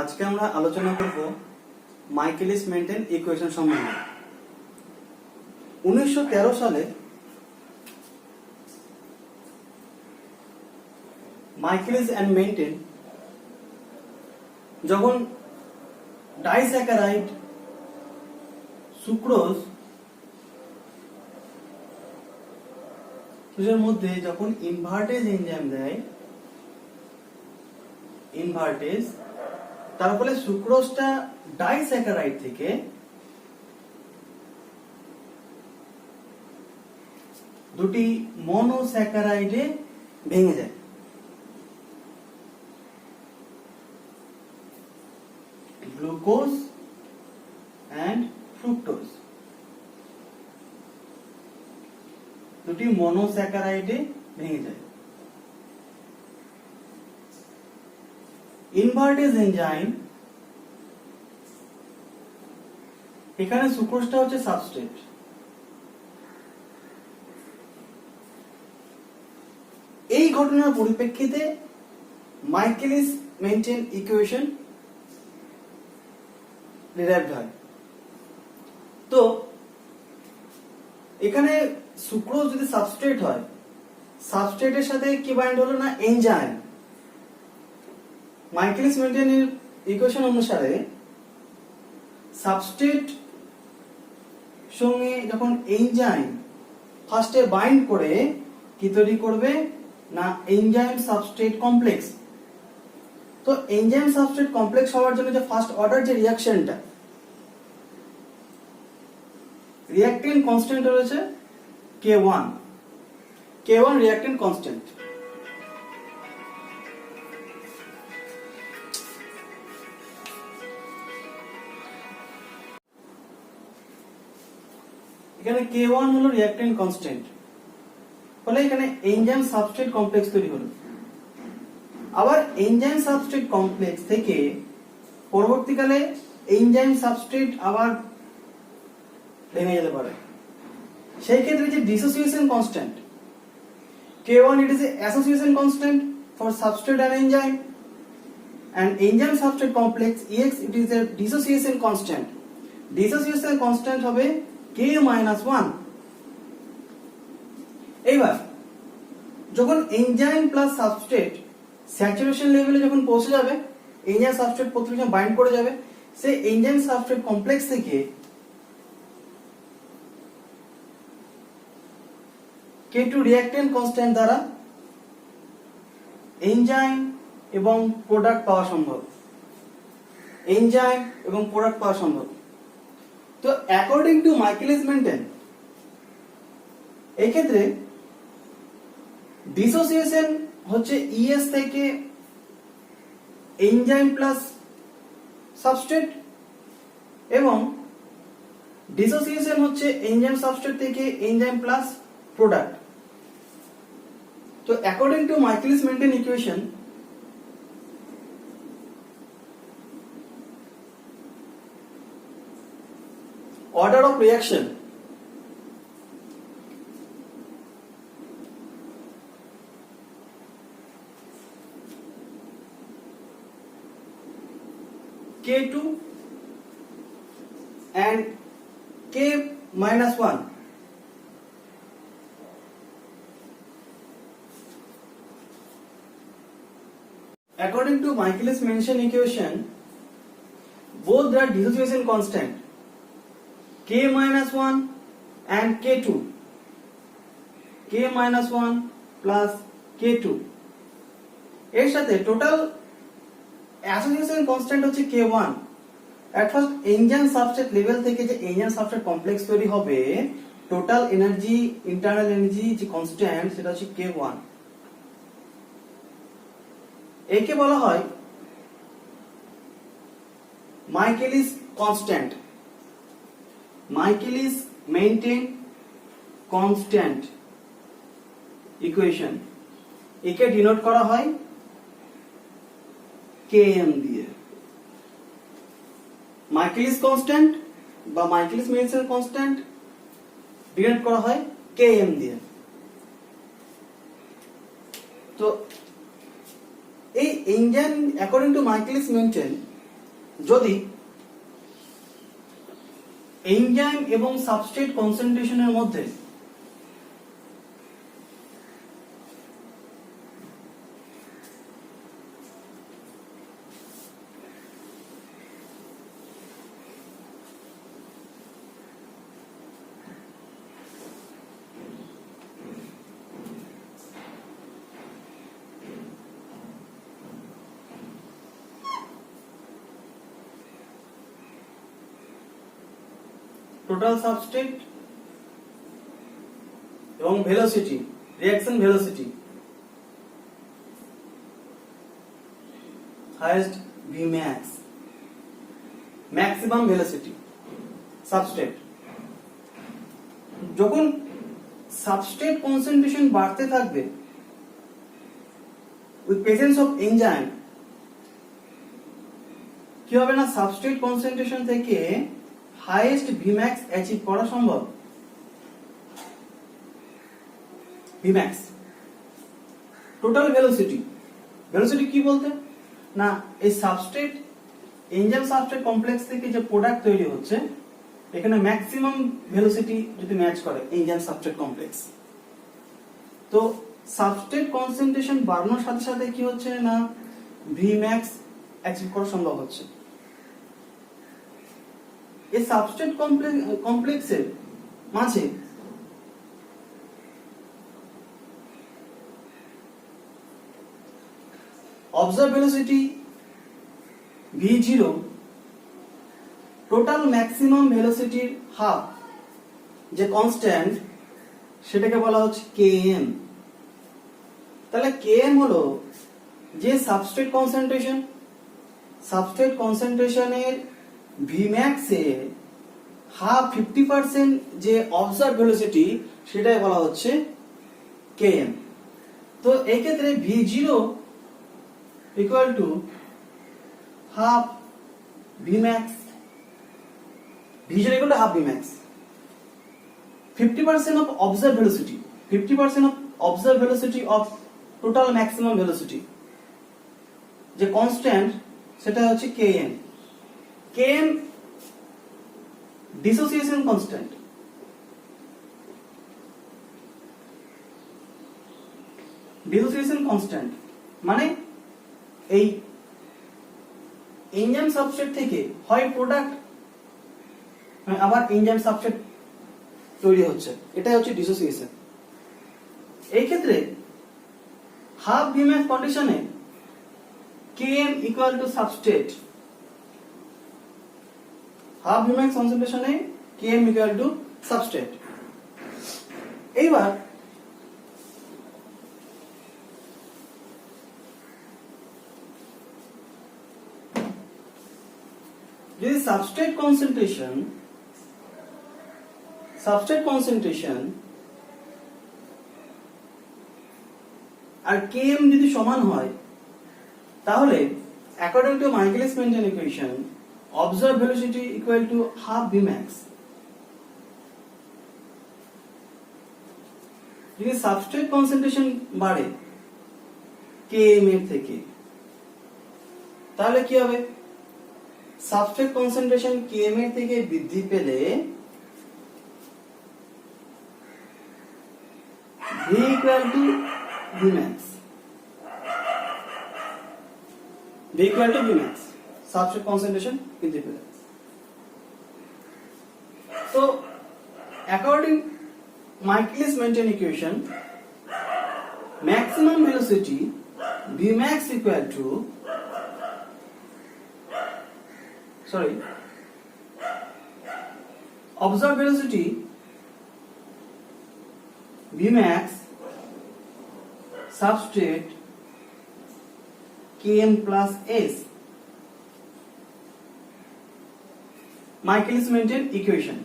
আজকে আমরা আলোচনা করব মাইকেলিস মেন্টেন ইকুয়েশন সম্বন্ধে। 1913 সালে মাইকেলিস এন্ড মেন্টেন যখন ডাইস্যাকারাইড সুক্রোজ এর মধ্যে যখন ইনভার্টেজ এনজাইম দেয়, ইনভার্টেজ, তার ফলে সুক্রোজটা ডাইস্যাকারাইড থেকে দুটি মনোস্যাকারাইডে ভেঙে যায়। গ্লুকোজ এন্ড ফ্রুক্টোজ দুটি মনোস্যাকারাইডে ভেঙে যায়। ইনভার্টেজ এনজাইম, এখানে সুক্রোজটা হচ্ছে সাবস্ট্রেট। এই ঘটনার পরিপ্রেক্ষিতে মাইকেলিস মেন্টেন ইকুয়েশন ডিরাইভড হয়। তো এখানে সুক্রোজ যদি সাবস্ট্রেট হয়, সাবস্ট্রেটের সাথে কি বাইন্ড হলো না, এনজাইম। মাইকেলিস মেন্টেনের ইকুয়েশন অনুসারে সাবস্ট্রেট সঙ্গে যখন এনজাইম ফার্স্টে বাইন্ড করে কি তৈরি করবে না, এনজাইম সাবস্ট্রেট কমপ্লেক্স। তো এনজাইম সাবস্ট্রেট কমপ্লেক্স হওয়ার জন্য যে ফার্স্ট অর্ডার যে রিঅ্যাকশনটা, রিঅ্যাকটেন্ট কনস্ট্যান্ট রয়েছে K1 রিঅ্যাকটেন্ট কনস্ট্যান্ট। এখানে K1 হলো রিঅ্যাকটেন্ট কনস্ট্যান্ট, ফলে এখানে এনজাইম সাবস্ট্রেট কমপ্লেক্স তৈরি হলো। আবার এনজাইম সাবস্ট্রেট কমপ্লেক্স থেকে পরবর্তীকালে এনজাইম সাবস্ট্রেট আবার ভেঙে যেতে পারে। সেই ক্ষেত্রে যে dissociation constant K1, it is a association constant for substrate and enzyme, and enzyme substrate complex EX, it is a dissociation constant. Dissociation constant হবে K-1। এইবার যখন এনজাইম প্লাস সাবস্ট্রেট স্যাচুরেশন লেভেলে যখন পৌঁছে যাবে, এনজাইম সাবস্ট্রেট প্রত্যেকজন bind করে যাবে, সেই এনজাইম সাবস্ট্রেট কমপ্লেক্স থেকে K2 রিঅ্যাকটেন্ট কনস্ট্যান্ট দ্বারা এনজাইম এবং প্রোডাক্ট পাওয়া সম্ভব, এনজাইম এবং প্রোডাক্ট পাওয়া সম্ভব। তো অ্যাকর্ডিং টু মাইকেলিস মেন্টেন এই ক্ষেত্রে ডিসোসিয়েশন হচ্ছে ES থেকে এনজাইম প্লাস সাবস্ট্রেট, এবং ডিসোসিয়েশন হচ্ছে এনজাইম সাবস্ট্রেট থেকে এনজাইম প্লাস প্রোডাক্ট। তো according to Michaelis maintain equation order of reaction K2 and K-1, according to Michaelis Menten equation, both the dissociation constant K-1 and K2, K-1 plus K2 এর সাথে total association constant হচ্ছে K1। At first enzyme substrate level থেকে যে enzyme substrate complex তৈরি হবে, total energy, internal energy যে constant, সেটা হচ্ছে K1। একে বলা হয় Michaelis constant, Michaelis maintain constant equation. একে ডিনোট করা হয় Km দিয়ে। মাইকেলিস কনস্ট্যান্ট বা মাইকেলিস মেন্টেন কনস্ট্যান্ট ডিনোট করা হয় Km দিয়ে। তো এই enzyme according to Michaelis maintain যদি এনজাইম এবং সাবস্ট্রেট কনসেন্ট্রেশনের মধ্যে টোটাল সাবস্ট্রেট এবং velocity, reaction velocity highest Vmax, maximum velocity substrate, যখন সাবস্ট্রেট কনসেন্ট্রেশন বাড়তে থাকবে উইথ প্রেজেন্স অফ এনজাইম, কি হবে না সাবস্ট্রেট কনসেন্ট্রেশন থেকে হাইয়েস্ট Vmax অ্যাচিভ করা সম্ভব। Vmax টোটাল ভেলোসিটি, ভেলোসিটি কি বলতে না এই সাবস্ট্রেট এনজাইম সাবস্ট্রেট কমপ্লেক্স থেকে যে প্রোডাক্ট তৈরি হচ্ছে এখানে ম্যাক্সিমাম ভেলোসিটি যদি ম্যাচ করে এনজাইম সাবস্ট্রেট কমপ্লেক্স, তো সাবস্ট্রেট কনসেন্ট্রেশন বাড়ানোর সাথে সাথে কি হচ্ছে না Vmax অ্যাচিভ করা সম্ভব হচ্ছে। এই সাবস্ট্রেট কমপ্লেক্সের মাঝে observe velocity V0 total maximum ভেলোসিটির হাফ যে কনস্ট্যান্ট সেটাকে বলা হচ্ছে Km। তাহলে Km হলো যে সাবস্ট্রেট কনসেন্ট্রেশন, সাবস্ট্রেট কনসেন্ট্রেশনের Vmax এর হাফ 50% যে অবজার্ভ ভেলোসিটি সেটাই বলা হচ্ছে Km। তো এই ক্ষেত্রে V0 equal to half Vmax, V0 equal to half Vmax, 50% of observed velocity, 50% of observed velocity of total maximum velocity যে কনস্ট্যান্ট সেটা হচ্ছে Km। Km dissociation constant, dissociation constant মানে এই এনজাইম সাবস্ট্রেট থেকে হয় প্রোডাক্ট আবার এনজাইম সাবস্ট্রেট তৈরি হচ্ছে, এটাই হচ্ছে ডিসোসিয়েশন। এই ক্ষেত্রে হাফ Vmax কন্ডিশনে Km equal to substrate, half Vmax কনসেন্ট্রেশনে Km equal to substrate. এইবার যদি সাবস্ট্রেট কনসেন্ট্রেশন আর Km যদি সমান হয় তাহলে according to Michaelis Menten equation observe velocity equal to half Vmax। যদি সাবস্ট্রেট কনসেন্ট্রেশন বাড়ে Km এর থেকে তাহলে কি হবে সাবস্ট্রেট কনসেন্ট্রেশন Km এর থেকে বৃদ্ধি পেলে V equal to Vmax, V equal to Vmax, substrate concentration বৃদ্ধি পেলে। তো according Michaelis Menten equation maximum velocity Vmax equal to observed velocity Vmax substrate Km plus S, Michaelis Menten equation.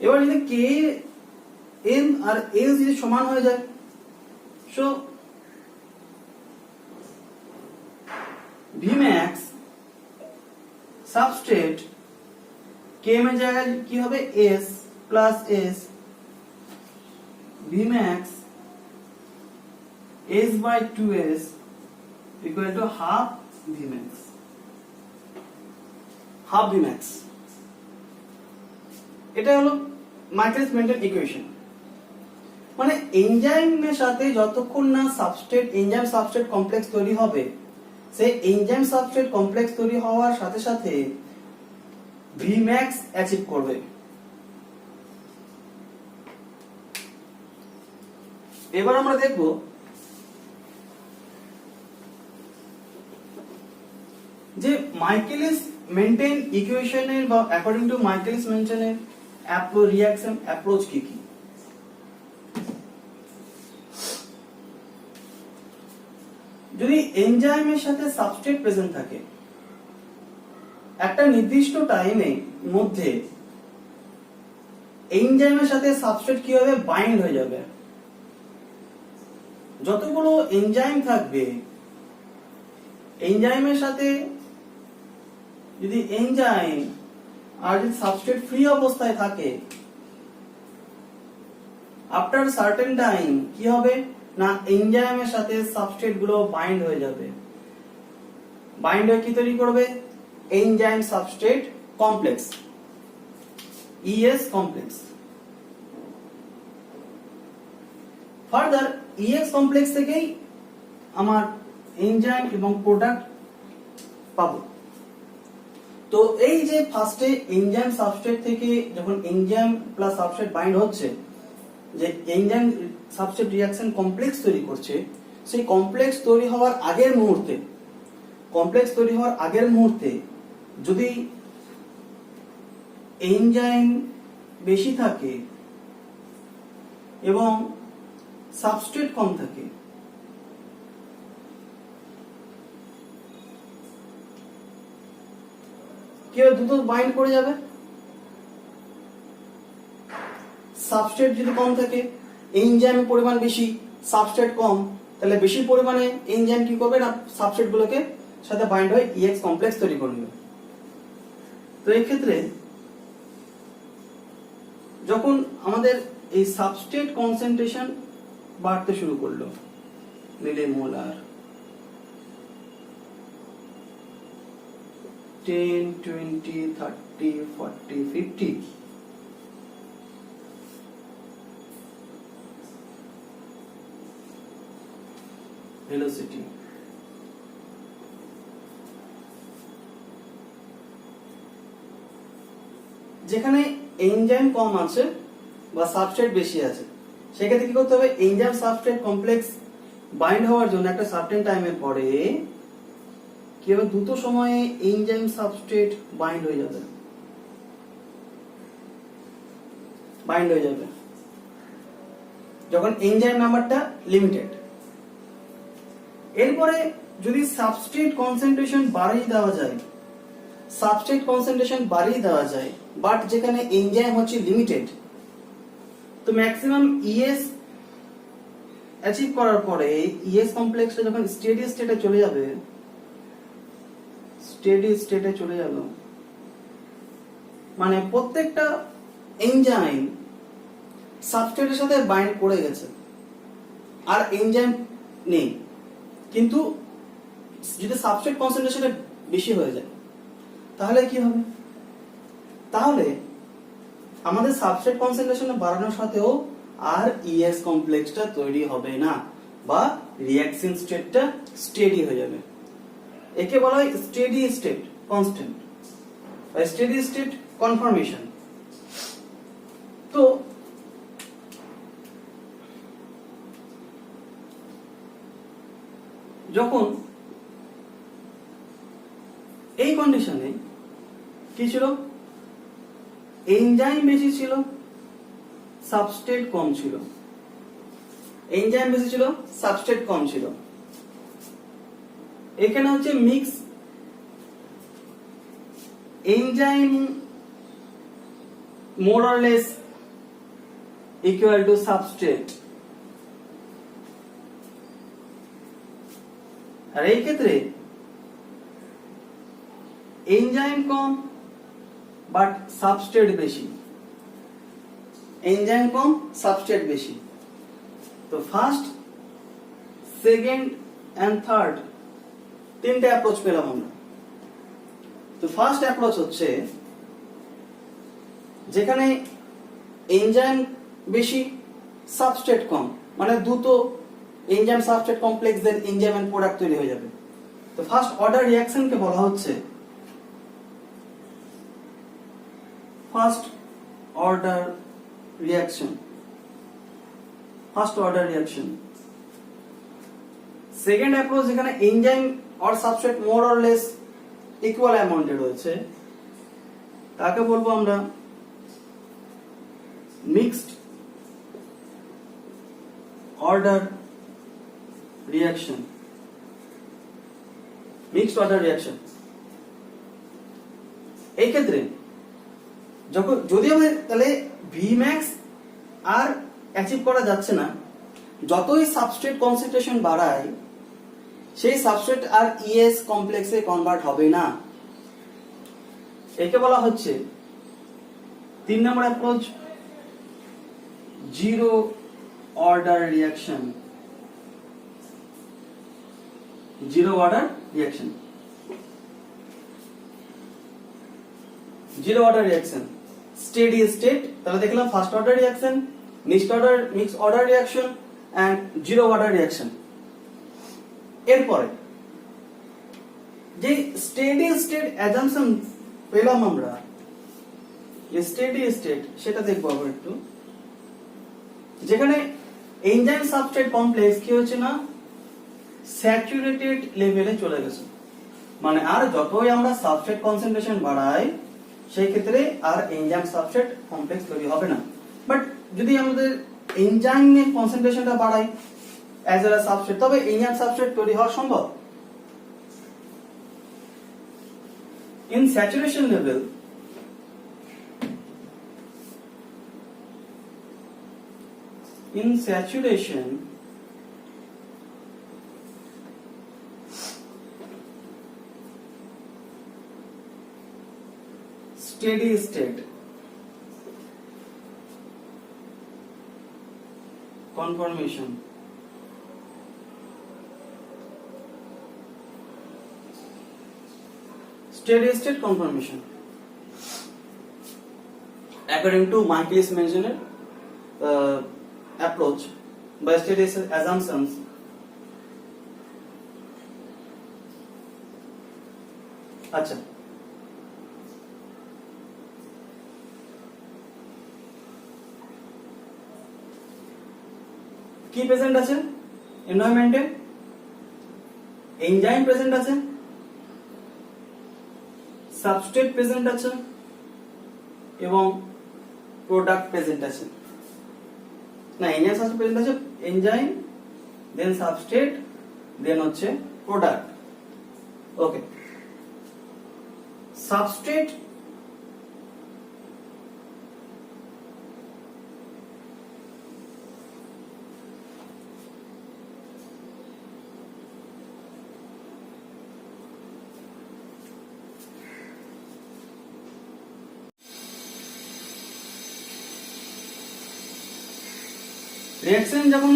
এবার যদি Km আর S যদি সমান হয়ে যায়, so Vmax substrate Km এর জায়গায় কি হবে S plus S, Vmax S by 2S equal to half Vmax। Half V max. এটা হলো মাইকেলিস মেন্টন ইকুয়েশন। মানে এনজাইমের সাথে যতক্ষণ না সাবস্ট্রেট এনজাইম সাবস্ট্রেট কমপ্লেক্স তৈরি হবে, সেই এনজাইম সাবস্ট্রেট কমপ্লেক্স তৈরি হওয়ার সাথে সাথে ভি ম্যাক্স অ্যাচিভ করবে। এবার আমরা দেখব যে মাইকেলিস মেন্টেন ইকুয়েশনের বা অ্যাকর্ডিং টু মাইকেলিস মেন্টেনের রিঅ্যাকশন অ্যাপ্রোচ কি কি। যদি এনজাইমের সাথে সাবস্ট্রেট প্রেজেন্ট থাকে, একটা নির্দিষ্ট টাইমে মধ্যে এনজাইমের সাথে সাবস্ট্রেট কি হবে, বাইন্ড হয়ে যাবে। যতগুলো এনজাইম থাকবে, এনজাইমের সাথে যদি এনজাইম আর যদি সাবস্ট্রেট ফ্রি অবস্থায় থাকে, আফটার সার্টেন টাইম কি হবে না, এনজাইমের সাথে সাবস্ট্রেট গুলো বাইন্ড হয়ে যাবে। বাইন্ড হয়ে কি তৈরি করবে, enzyme substrate complex, ES complex. Further ES complex থেকেই আমার এনজাইম এবং প্রোডাক্ট পাবো। তো এই যে ফার্স্টে এনজাইম সাবস্ট্রেট থেকে যখন এনজাইম প্লাস সাবস্ট্রেট বাইন্ড হচ্ছে, যে এনজাইম সাবস্ট্রেট রিঅ্যাকশন কমপ্লেক্স তৈরি করছে, সেই কমপ্লেক্স তৈরি হওয়ার আগের মুহূর্তে যদি এনজাইম বেশি থাকে এবং সাবস্ট্রেট কম থাকে, কি হবে, দুটো বাইন্ড করে যাবে। সাবস্ট্রেট যদি কম থাকে, এনজাইমের পরিমাণ বেশি, সাবস্ট্রেট কম, তাহলে বেশি পরিমাণে এনজাইম কি করবে না, সাবস্ট্রেট গুলোকে সাথে বাইন্ড হয়ে ইএক্স কমপ্লেক্স তৈরি করবে। তো এই ক্ষেত্রে যখন আমাদের এই সাবস্ট্রেট কনসেন্ট্রেশন বাড়তে শুরু করলো, মিলিমোলার 10, 20, 30, 40, 50, velocity, যেখানে এনজাইম কম আছে বা সাবস্ট্রেট বেশি আছে, সেক্ষেত্রে কি করতে হবে, এনজাইম সাবস্ট্রেট কমপ্লেক্স বাইন্ড হওয়ার জন্য একটা সার্টেন টাইমের পরে কি হবে, দ্রুত সময়ে এনজাইম সাবস্ট্রেট বাইন্ড হয়ে যাবে, যখন এনজাইম নাম্বারটা লিমিটেড। এরপরে যদি সাবস্ট্রেট কনসেন্ট্রেশন বাড়িয়ে দেওয়া যায়, বাট যেখানে এনজাইম হচ্ছে লিমিটেড, তো ম্যাক্সিমাম ইএস অ্যাচিভ করার পরে ইএস কমপ্লেক্সটা যখন স্টেডি স্টেটে চলে যাবে, মানে প্রত্যেকটা এনজাইম সাবস্ট্রেটের সাথে বাইন্ড করে গেছে, আর এনজাইম নেই, কিন্তু যদি সাবস্ট্রেট কনসেন্ট্রেশনটা বেশি হয়ে যায়, তাহলে কি হবে, তাহলে আমাদের সাবস্ট্রেট কনসেন্ট্রেশন বাড়ানোর সাথেও আর ইএস কমপ্লেক্সটা তৈরি হবে না, বা রিঅ্যাকশন স্টেটটা স্টেডি হয়ে যাবে। একে বলা হয় স্টেডি স্টেট কনস্ট্যান্ট বা স্টেডি স্টেট কনফর্মেশন। তো যখন এই কন্ডিশনে কি ছিল, এনজাইম বেশি ছিল, সাবস্ট্রেট কম ছিল, এখানে হচ্ছে mix enzyme more or less equal to substrate. আর এই ক্ষেত্রে এনজাইম কম বাট সাবস্ট্রেট বেশি, তো ফার্স্ট, সেকেন্ড এন্ড থার্ড তিনটে অ্যাপ্রোচ পেলাম আমরা। তো ফার্স্ট অ্যাপ্রোচ হচ্ছে যেখানে এনজাইম বেশি সাবস্ট্রেট কম, মানে দ্রুত enzyme substrate complex then enzyme and product তৈরি হয়ে যাবে। তো ফার্স্ট অর্ডার রিঅ্যাকশনকে বলা হচ্ছে first order reaction. First order reaction. Second approach যেখানে enzyme or substrate more or less equal অ্যামাউন্টে রয়েছে, তাকে বলবো আমরা mixed order reaction. Mixed order reaction এই ক্ষেত্রে যদি আমাদের তাহলে ভিম্যাক্স আর অ্যাচিভ করা যাচ্ছে না, যতই সাবস্ট্রেট কনসেন্ট্রেশন বাড়ায় সেই সাবস্ট্রেট আর ইএস কমপ্লেক্সে কনভার্ট হবে না। একে বলা হচ্ছে 3 number approach zero order reaction. Zero order reaction. Zero order reaction steady state. তাহলে দেখলাম first order reaction, mixed order reaction and zero order reaction. এরপরে যে স্টেডি স্টেট অ্যাজাম্পশন পেলাম আমরা, স্টেডি স্টেট সেটা দেখবো আবার একটু, যেখানে এনজাইম সাবস্ট্রেট কমপ্লেক্স কি হচ্ছে না স্যাচুরেটেড লেভেলে চলে গেছে, মানে আর যতই আমরা সাবস্ট্রেট কনসেন্ট্রেশন বাড়াই সেই ক্ষেত্রে আর এনজাইম সাবস্ট্রেট কমপ্লেক্স তৈরি হবে না। বাট যদি আমাদের এনজাইমের কনসেন্ট্রেশনটা বাড়াই অ্যাজ ওয়েল অ্যাজ সাবস্ট্রেট, তবে এনজাইম সাবস্ট্রেট তৈরি হওয়া সম্ভব। In saturation level in saturation steady state conformation steady state conformation according to Michaelis-Menten approach by steady state assumptions, আচ্ছা কি প্রেজেন্ট আছে এনভায়রনমেন্টে? এনজাইম প্রেজেন্ট আছে, সাবস্ট্রেট প্রেজেন্ট আছে এবং প্রোডাক্ট প্রেজেন্ট আছে। না, এনজাইম সাবস্ট্রেট প্রেজেন্ট আছে, এনজাইম দেন সাবস্ট্রেট দেন হচ্ছে প্রোডাক্ট। ওকে, সাবস্ট্রেট রিঅ্যাকশন যখন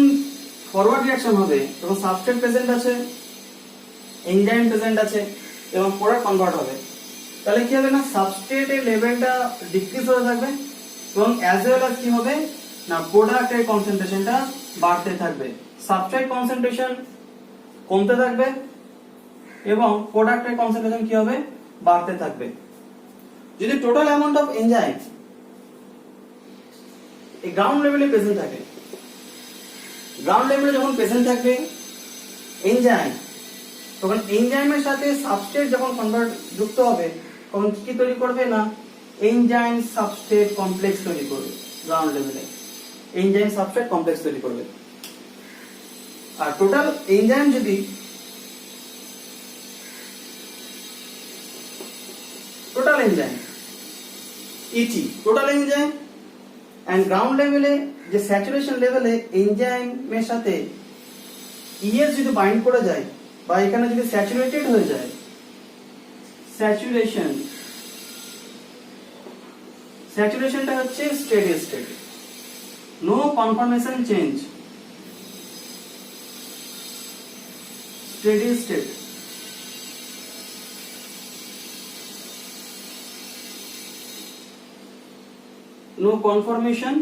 ফরওয়ার্ড রিঅ্যাকশন হবে তখন সাবস্ট্রেট প্রেজেন্ট আছে, এনজাইম প্রেজেন্ট আছে এবং প্রোডাক্ট কনভার্ট হবে। তাহলে কি হবে না সাবস্ট্রেটের লেভেলটা ডিক্রিজ হতে থাকবে এবং অ্যাজ ওয়েল অ্যাজ কি হবে না প্রোডাক্টের কনসেন্ট্রেশনটা বাড়তে থাকবে। সাবস্ট্রেট কনসেন্ট্রেশন কমতে থাকবে এবং প্রোডাক্টের কনসেন্ট্রেশন কি হবে বাড়তে থাকবে। যদি টোটাল অ্যামাউন্ট অফ এনজাইম এই গ্রাউন্ড লেভেলে প্রেজেন্ট থাকে, গ্রাউন্ড লেভেলে যখন প্রেজেন্ট থাকবে এনজাইম, তখন এনজাইমের সাথে সাবস্ট্রেট যখন কনভার্ট যুক্ত হবে তখন কি তৈরি করবে না এনজাইম সাবস্ট্রেট কমপ্লেক্স তৈরি করবে। গ্রাউন্ড লেভেলে এনজাইম সাবস্ট্রেট কমপ্লেক্স তৈরি করবে। আর টোটাল এনজাইম যদি total enzyme ET total enzyme and ground লেভেলে যে স্যাচুরেশন লেভেলে এনজাইমের সাথে ইএস যদি বাইন্ড করে যায় বা এখানে যদি স্যাচুরেটেড হয়ে যায়, স্যাচুরেশনটা হচ্ছে steady state, no conformation change, steady state. no conformation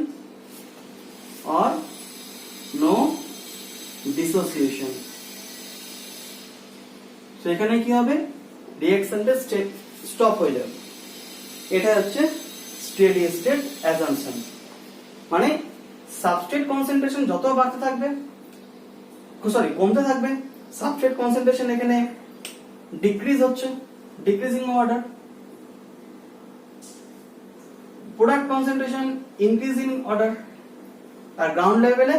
or no dissociation. তো এখানে কি হবে, রিঅ্যাকশনটা স্টপ হয়ে যাবে। এটা হচ্ছে স্টেডি স্টেট অ্যাজাম্পশন, মানে সাবস্ট্রেট কনসেন্ট্রেশন যত বাড়তে থাকবে, কমতে থাকবে, সাবস্ট্রেট কনসেন্ট্রেশন এখানে ডিক্রিজ হচ্ছে, decreasing order, product concentration increasing order. আর গ্রাউন্ড লেভেলে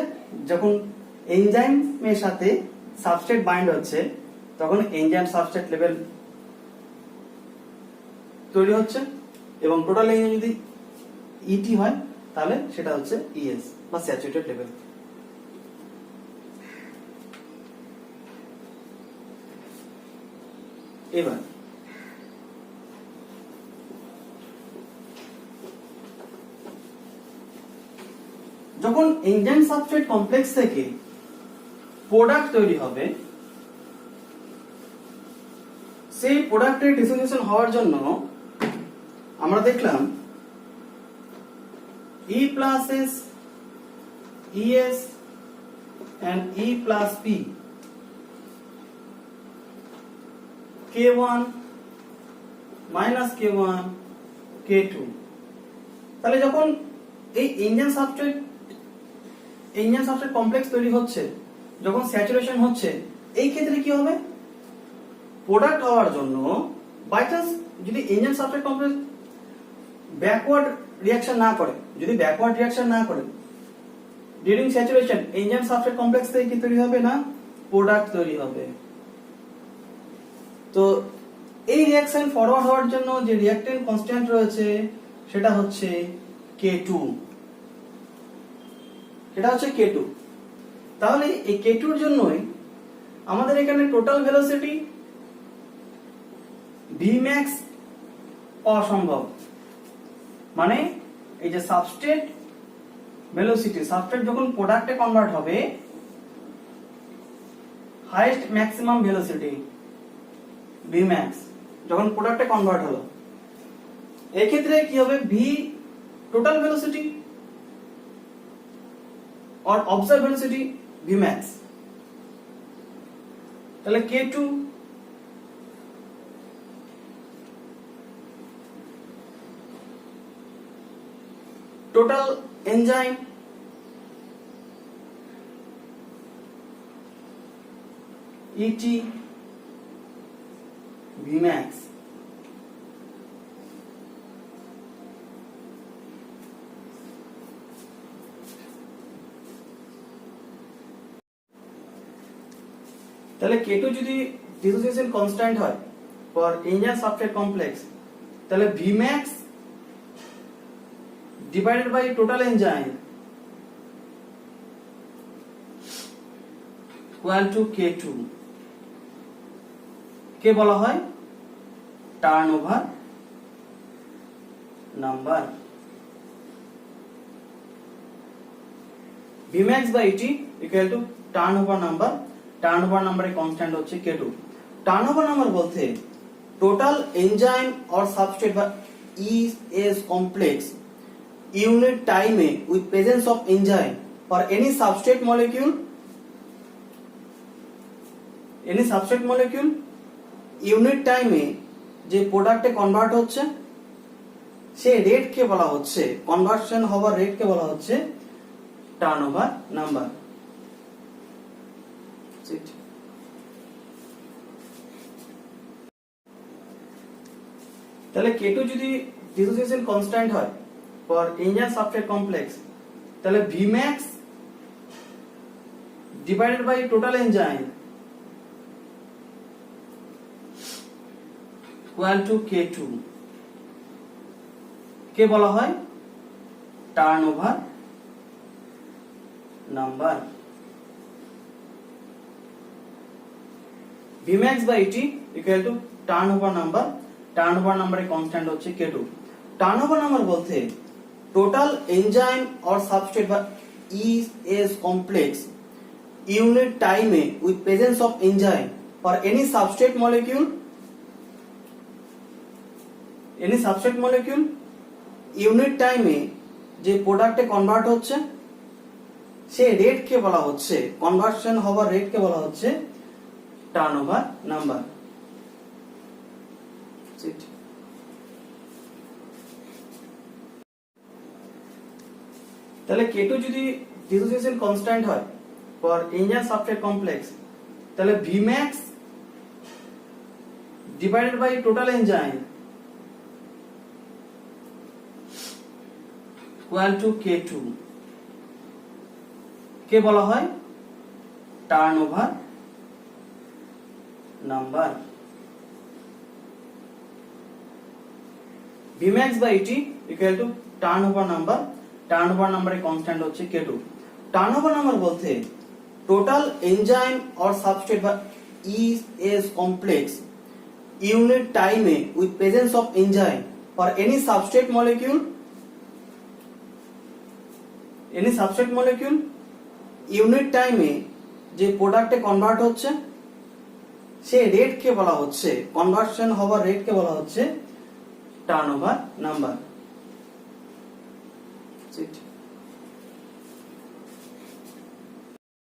যখন এনজাইমের সাথে সাবস্ট্রেট বাইন্ড হচ্ছে তখন এনজাইম সাবস্ট্রেট লেভেল তৈরি হচ্ছে, এবং টোটাল এনজাইম যদি ইটি হয় তাহলে সেটা হচ্ছে ইএস বা স্যাচুরেটেড লেভেল। এবার যখন এনজাইম সাবস্ট্রেট কমপ্লেক্স থেকে প্রোডাক্ট তৈরি হবে, সেই প্রোডাক্টের ডিসোসিয়েশন হওয়ার জন্য আমরা দেখলাম E plus S, ES and E plus P, K1 minus K1, K2। তাহলে যখন এই এনজাইম সাবস্ট্রেট কমপ্লেক্স তৈরি হচ্ছে, যখন স্যাচুরেশন হচ্ছে, এই ক্ষেত্রে কি হবে, প্রোডাক্ট হওয়ার জন্য বাই চান্স যদি enzyme substrate complex backward reaction না করে during saturation, enzyme substrate complex থেকে কি তৈরি হবে না, প্রোডাক্ট তৈরি হবে। তো এই রিঅ্যাকশন ফরওয়ার্ড হওয়ার জন্য যে রিঅ্যাকট্যান্ট কনস্ট্যান্ট রয়েছে সেটা হচ্ছে K2। তাহলে এই K2 এর জন্যই আমাদের এখানে টোটাল ভেলোসিটি Vmax পাওয়া সম্ভব। মানে এই যে সাবস্ট্রেট ভেলোসিটি, সাবস্ট্রেট যখন প্রোডাক্টে কনভার্ট হবে, হাইয়েস্ট ম্যাক্সিমাম ভেলোসিটি Vmax যখন প্রোডাক্টে কনভার্ট হলো, এই ক্ষেত্রে কি হবে, V টোটাল ভেলোসিটি और ऑब्जर्व वेलोसिटी Vmax। তাহলে K2 total enzyme ET Vmax। তাহলে K2 যদি ডিসোসিয়েশন কনস্ট্যান্ট হয় ফর এনজাইম সাবস্ট্রেট কমপ্লেক্স, তাহলে Vmax divided by total enzyme equal to K2 কে বলা হয় turnover number. Vmax by ET equal to turnover number. Turnover নাম্বারের constant হচ্ছে K2। Turnover number বলতে টোটাল এনজাইম और সাবস্ট্রেট বা ES complex unit time with presence of enzyme or any substrate molecule unit time যে প্রোডাক্টে convert হচ্ছে সেই rate কে বলা হচ্ছে, কনভার্সন হওয়ার রেট কে বলা হচ্ছে টার্নওভার নাম্বার। তাহলে K2 যদি ডিসোসিয়েশন কনস্ট্যান্ট হয় ফর এনজাইম সাবস্ট্রেট কমপ্লেক্স, তাহলে Vmax divided by total enzyme equal to K2 কে বলা হয় turnover number. Vmax by ET equal to turnover number. Turnover নাম্বারের কনস্ট্যান্ট হচ্ছে K2। টার্নওভার নাম্বার বলতে টোটাল এনজাইম और সাবস্ট্রেট বা ES complex unit time with presence of enzyme or any substrate molecule unit time যে প্রোডাক্টে convert হচ্ছে সেই রেটকে বলা হচ্ছে, কনভার্সন হওয়ার রেটকে বলা হচ্ছে টার্নওভার নাম্বার। তাহলে K2 যদি ডিসোসিয়েশন কনস্ট্যান্ট হয় ফর এনজাইম সাবস্ট্রেট কমপ্লেক্স, তাহলে Vmax divided by total enzyme equal to K2 কে বলা হয় turnover number. Vmax by T equal to turnover number. Turnover নাম্বারের কনস্ট্যান্ট হচ্ছে K2। টার্নওভার নাম্বার বলতে টোটাল এনজাইম অর সাবস্ট্রেট বা ES complex unit টাইমে with presence of enzyme or any substrate molecule unit টাইমে যে প্রোডাক্টে কনভার্ট হচ্ছে সেই রেটকে বলা হচ্ছে, কনভার্সন হওয়ার রেটকে বলা হচ্ছে টার্নওভার নাম্বার।